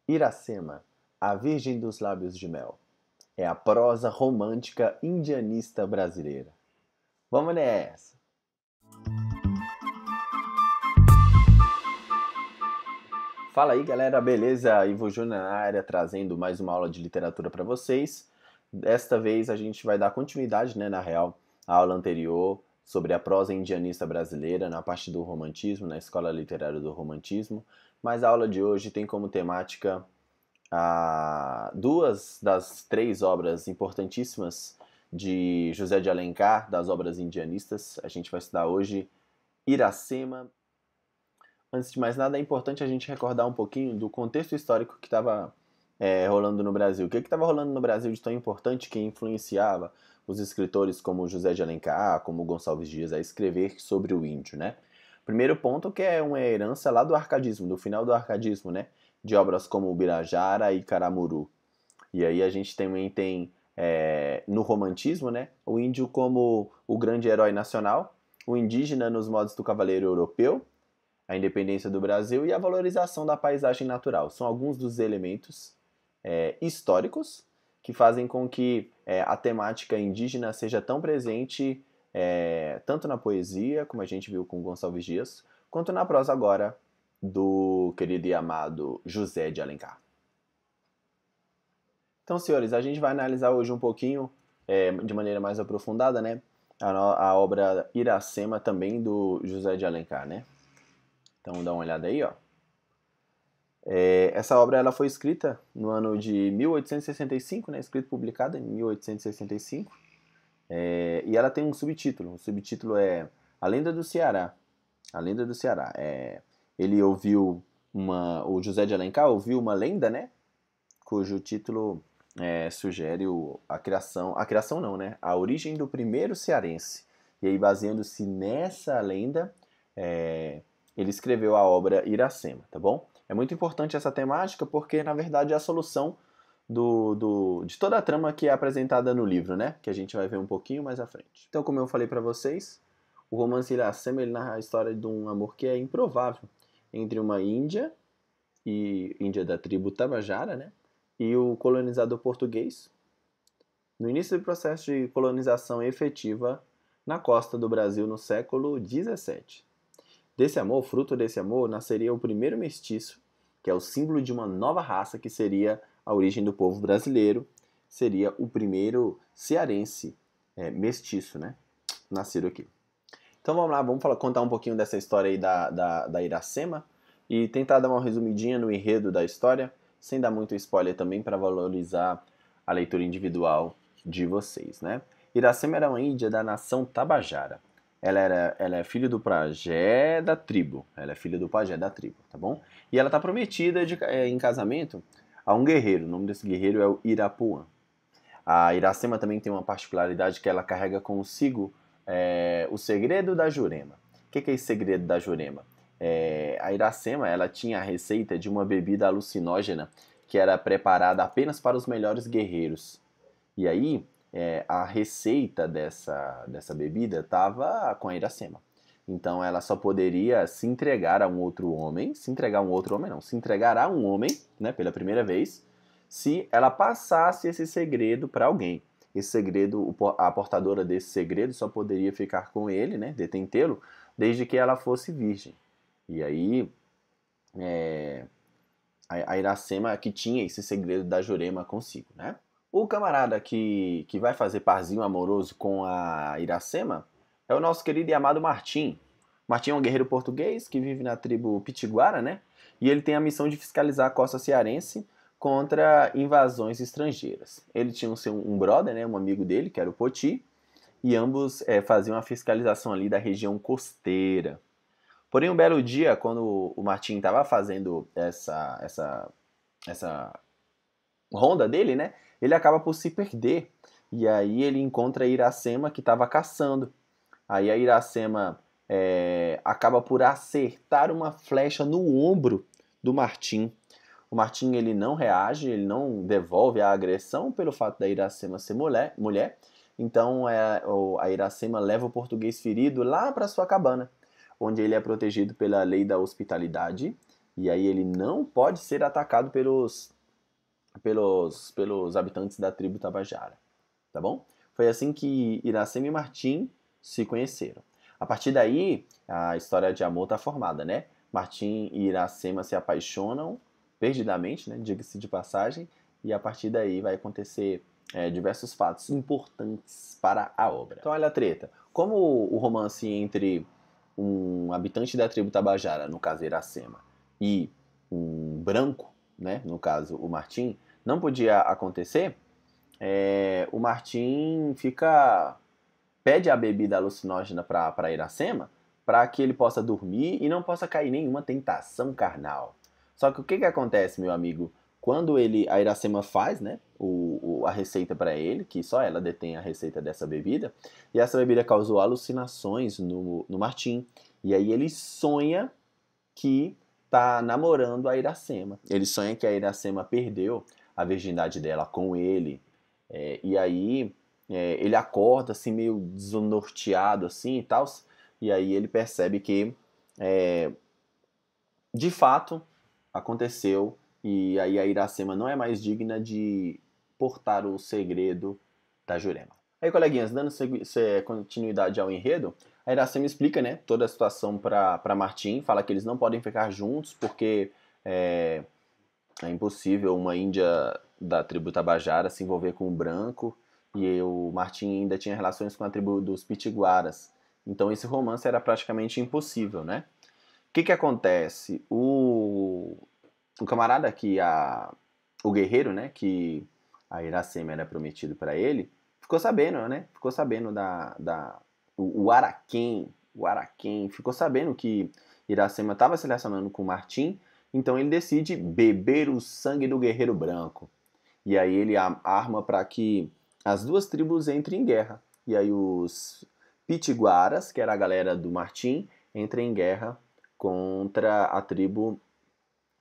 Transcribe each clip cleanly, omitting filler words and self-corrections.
Iracema, a Virgem dos Lábios de Mel. É a prosa romântica indianista brasileira. Vamos nessa! Fala aí galera, beleza? Ivo Júnior na área, trazendo mais uma aula de literatura para vocês. Desta vez a gente vai dar continuidade, na real, à aula anterior sobre a prosa indianista brasileira, na parte do romantismo, na Escola Literária do Romantismo. Mas a aula de hoje tem como temática duas das três obras importantíssimas de José de Alencar, das obras indianistas. A gente vai estudar hoje Iracema. Antes de mais nada, é importante a gente recordar um pouquinho do contexto histórico que estava rolando no Brasil. O que estava rolando no Brasil de tão importante que influenciava os escritores como José de Alencar, como Gonçalves Dias, a escrever sobre o índio, né? Primeiro ponto que é uma herança lá do arcadismo, do final do arcadismo, né? De obras como Birajara e Caramuru. E aí a gente também tem, no romantismo, né? O índio como o grande herói nacional, o indígena nos modos do cavaleiro europeu, a independência do Brasil e a valorização da paisagem natural. São alguns dos elementos históricos que fazem com que a temática indígena seja tão presente tanto na poesia, como a gente viu com Gonçalves Dias, quanto na prosa agora do querido e amado José de Alencar. Então, senhores, a gente vai analisar hoje um pouquinho, de maneira mais aprofundada, né, a obra Iracema, também do José de Alencar, né? Então dá uma olhada aí, ó. Essa obra ela foi escrita no ano de 1865, né? Escrita e publicada em 1865. E ela tem um subtítulo. O subtítulo é A Lenda do Ceará. A Lenda do Ceará. Ele ouviu o José de Alencar ouviu uma lenda, né? Cujo título sugere a criação não, né? A origem do primeiro cearense. E aí, baseando-se nessa lenda, ele escreveu a obra Iracema, tá bom? É muito importante essa temática porque, na verdade, é a solução de toda a trama que é apresentada no livro, né? Que a gente vai ver um pouquinho mais à frente. Então, como eu falei para vocês, o romance Iracema ele narra a história de um amor que é improvável entre uma índia da tribo Tabajara, né? E o colonizador português, no início do processo de colonização efetiva na costa do Brasil no século XVII. Fruto desse amor, nasceria o primeiro mestiço, que é o símbolo de uma nova raça que seria a origem do povo brasileiro, seria o primeiro cearense mestiço, né? Nascido aqui. Então vamos lá, vamos contar um pouquinho dessa história aí da Iracema e tentar dar uma resumidinha no enredo da história, sem dar muito spoiler também, para valorizar a leitura individual de vocês, né? Iracema era uma índia da nação Tabajara. Ela é filha do pajé da tribo. Ela é filha do pajé da tribo, tá bom? E ela está prometida em casamento a um guerreiro. O nome desse guerreiro é o Irapuã. A Iracema também tem uma particularidade que ela carrega consigo o segredo da Jurema. O que é esse segredo da Jurema? A Iracema ela tinha a receita de uma bebida alucinógena que era preparada apenas para os melhores guerreiros. E aí, a receita dessa bebida estava com a Iracema. Então ela só poderia se entregar a um outro homem, se entregar a um homem, né, pela primeira vez, se ela passasse esse segredo para alguém. Esse segredo, a portadora desse segredo só poderia ficar com ele, né, detentê-lo, desde que ela fosse virgem. E aí, a Iracema que tinha esse segredo da Jurema consigo, né? O camarada que vai fazer parzinho amoroso com a Iracema é o nosso querido e amado Martim. Martim é um guerreiro português que vive na tribo Pitiguara, né? E ele tem a missão de fiscalizar a costa cearense contra invasões estrangeiras. Ele tinha um brother, né, um amigo dele, que era o Poti, e ambos faziam a fiscalização ali da região costeira. Porém, um belo dia, quando o Martim estava fazendo essa ronda dele, né? Ele acaba por se perder. E aí ele encontra a Iracema que estava caçando. Aí a Iracema acaba por acertar uma flecha no ombro do Martim. O Martim ele não reage, ele não devolve a agressão pelo fato da Iracema ser mulher. Então a Iracema leva o português ferido lá para sua cabana, onde ele é protegido pela lei da hospitalidade. E aí ele não pode ser atacado pelos habitantes da tribo Tabajara, tá bom? Foi assim que Iracema e Martim se conheceram. A partir daí, a história de amor tá formada, né? Martim e Iracema se apaixonam perdidamente, né? Diga-se de passagem, e a partir daí vai acontecer diversos fatos importantes para a obra. Então olha a treta. Como o romance entre um habitante da tribo Tabajara, no caso Iracema, e um branco, né, no caso o Martim, não podia acontecer, o Martim pede a bebida alucinógena para Iracema para que ele possa dormir e não possa cair em nenhuma tentação carnal. Só que o que acontece, meu amigo? Quando a Iracema faz, né, a receita para ele, que só ela detém a receita dessa bebida, e essa bebida causou alucinações no Martim, e aí ele sonha que tá namorando a Iracema. Ele sonha que a Iracema perdeu a virgindade dela com ele, e aí ele acorda assim meio desnorteado assim e tal, e aí ele percebe que de fato aconteceu, e aí a Iracema não é mais digna de portar o segredo da Jurema. Aí, coleguinhas, dando continuidade ao enredo, a Iracema explica, né, toda a situação para Martim, fala que eles não podem ficar juntos porque é impossível uma índia da tribo Tabajara se envolver com um branco, e o Martim ainda tinha relações com a tribo dos Pitiguaras. Então esse romance era praticamente impossível, né? O que acontece? O camarada o guerreiro, né, que a Iracema era prometido para ele, ficou sabendo, né? Ficou sabendo o Araquém ficou sabendo que Iracema estava se relacionando com Martim, então ele decide beber o sangue do guerreiro branco. E aí ele arma para que as duas tribos entrem em guerra. E aí os Pitiguaras, que era a galera do Martim, entrem em guerra contra a tribo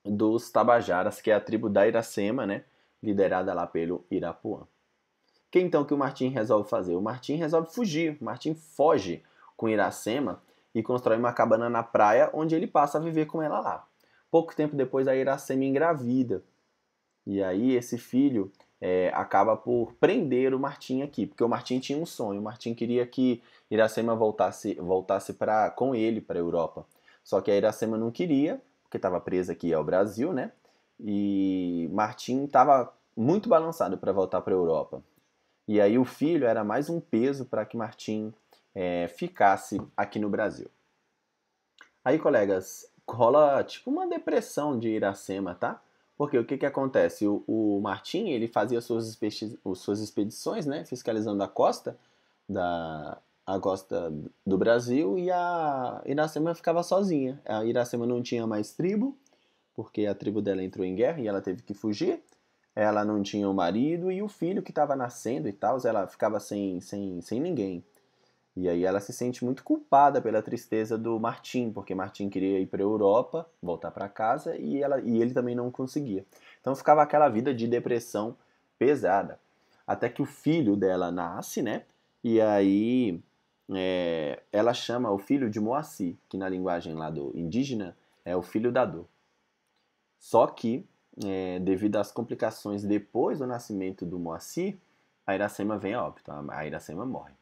dos Tabajaras, que é a tribo da Iracema, né? Liderada lá pelo Irapuã. Que então que o Martim resolve fazer? O Martim resolve fugir. O Martim foge com Iracema e constrói uma cabana na praia onde ele passa a viver com ela lá. Pouco tempo depois a Iracema engravida. E aí esse filho acaba por prender o Martim aqui, porque o Martim tinha um sonho. O Martim queria que Iracema voltasse com ele para a Europa. Só que a Iracema não queria, porque estava presa aqui ao Brasil, né? E Martim estava muito balançado para voltar para a Europa. E aí o filho era mais um peso para que Martim ficasse aqui no Brasil. Aí, colegas, rola tipo uma depressão de Iracema, tá? Porque o que acontece? O Martim, ele fazia suas expedições, né? Fiscalizando a costa do Brasil, e a Iracema ficava sozinha. A Iracema não tinha mais tribo, porque a tribo dela entrou em guerra e ela teve que fugir. Ela não tinha o marido e o filho que estava nascendo e tal, ela ficava sem ninguém. E aí ela se sente muito culpada pela tristeza do Martim, porque Martim queria ir para a Europa, voltar para casa, e ele também não conseguia. Então ficava aquela vida de depressão pesada. Até que o filho dela nasce, né? E aí ela chama o filho de Moacir, que na linguagem lá do indígena é o filho da dor. Só que, devido às complicações depois do nascimento do Moacir, a Iracema vem a óbito, a Iracema morre.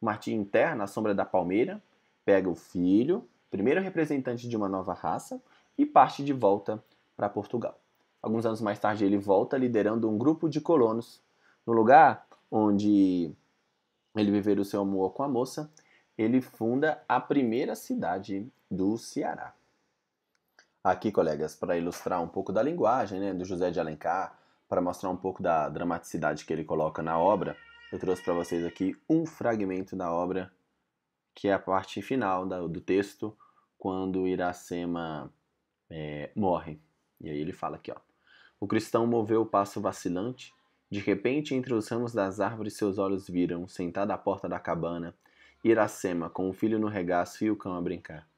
O Martim enterra na sombra da palmeira, pega o filho, primeiro representante de uma nova raça, e parte de volta para Portugal. Alguns anos mais tarde ele volta liderando um grupo de colonos. No lugar onde ele viveu o seu amor com a moça, ele funda a primeira cidade do Ceará. Aqui, colegas, para ilustrar um pouco da linguagem, né, do José de Alencar, para mostrar um pouco da dramaticidade que ele coloca na obra, eu trouxe para vocês aqui um fragmento da obra, que é a parte final do texto, quando Iracema morre. E aí ele fala aqui, ó. O cristão moveu o passo vacilante. De repente, entre os ramos das árvores, seus olhos viram, sentada à porta da cabana, Iracema, com o filho no regaço e o cão a brincar.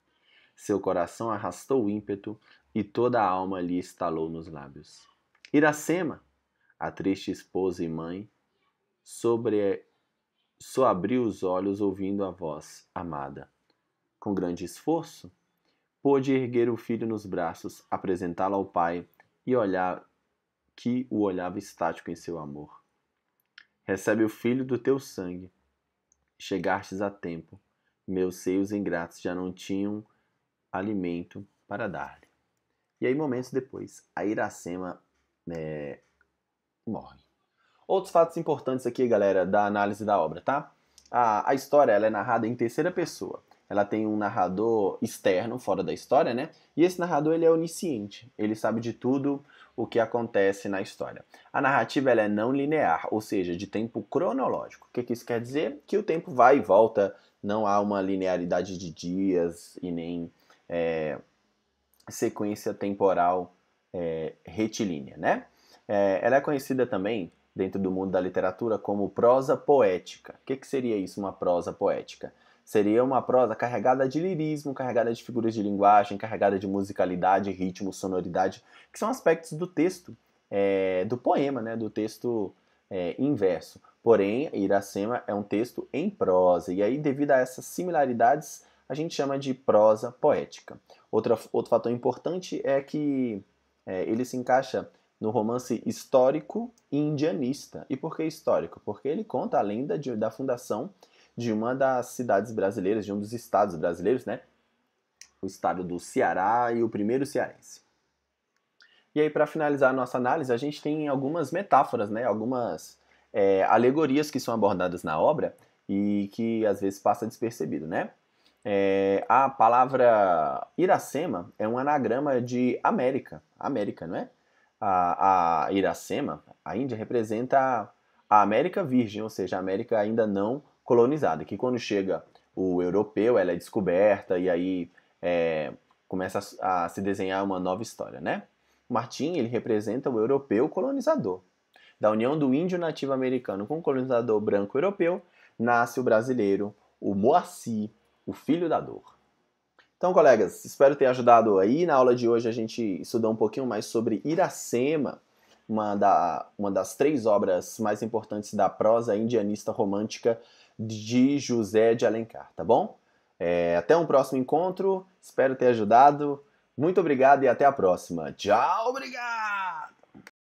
Seu coração arrastou o ímpeto e toda a alma lhe estalou nos lábios. Iracema, a triste esposa e mãe, soabriu os olhos ouvindo a voz amada. Com grande esforço, Pôde erguer o filho nos braços, apresentá-lo ao pai e olhar que o olhava estático em seu amor. Recebe o filho do teu sangue. Chegastes a tempo. Meus seios ingratos já não tinham alimento para dar-lhe. E aí, momentos depois, a Iracema morre. Outros fatos importantes aqui, galera, da análise da obra, tá? A história ela é narrada em terceira pessoa. Ela tem um narrador externo, fora da história, né? E esse narrador ele é onisciente. Ele sabe de tudo o que acontece na história. A narrativa ela é não linear, ou seja, de tempo cronológico. O que isso quer dizer? Que o tempo vai e volta, não há uma linearidade de dias e nem sequência temporal retilínea, né? Ela é conhecida também, dentro do mundo da literatura, como prosa poética. O que seria isso, uma prosa poética? Seria uma prosa carregada de lirismo, carregada de figuras de linguagem, carregada de musicalidade, ritmo, sonoridade, que são aspectos do texto, do poema, né? Do texto em verso. Porém, Iracema é um texto em prosa, e aí, devido a essas similaridades, a gente chama de prosa poética. Outro fator importante é que ele se encaixa no romance histórico e indianista. E por que histórico? Porque ele conta a lenda da fundação de uma das cidades brasileiras, de um dos estados brasileiros, né? O estado do Ceará e o primeiro cearense. E aí, para finalizar a nossa análise, a gente tem algumas metáforas, né? Algumas alegorias que são abordadas na obra e que às vezes passa despercebido, né? A palavra Iracema é um anagrama de América. América, não é? A Iracema, a Índia, representa a América Virgem, ou seja, a América ainda não colonizada, que quando chega o europeu, ela é descoberta e aí começa a se desenhar uma nova história, né? Martim, ele representa o europeu colonizador. Da união do índio nativo americano com o colonizador branco europeu, nasce o brasileiro, o Moacir, o filho da dor. Então, colegas, espero ter ajudado aí. Na aula de hoje a gente estudou um pouquinho mais sobre Iracema, uma das 3 obras mais importantes da prosa indianista romântica de José de Alencar, tá bom? Até um próximo encontro, espero ter ajudado. Muito obrigado e até a próxima. Tchau, obrigado!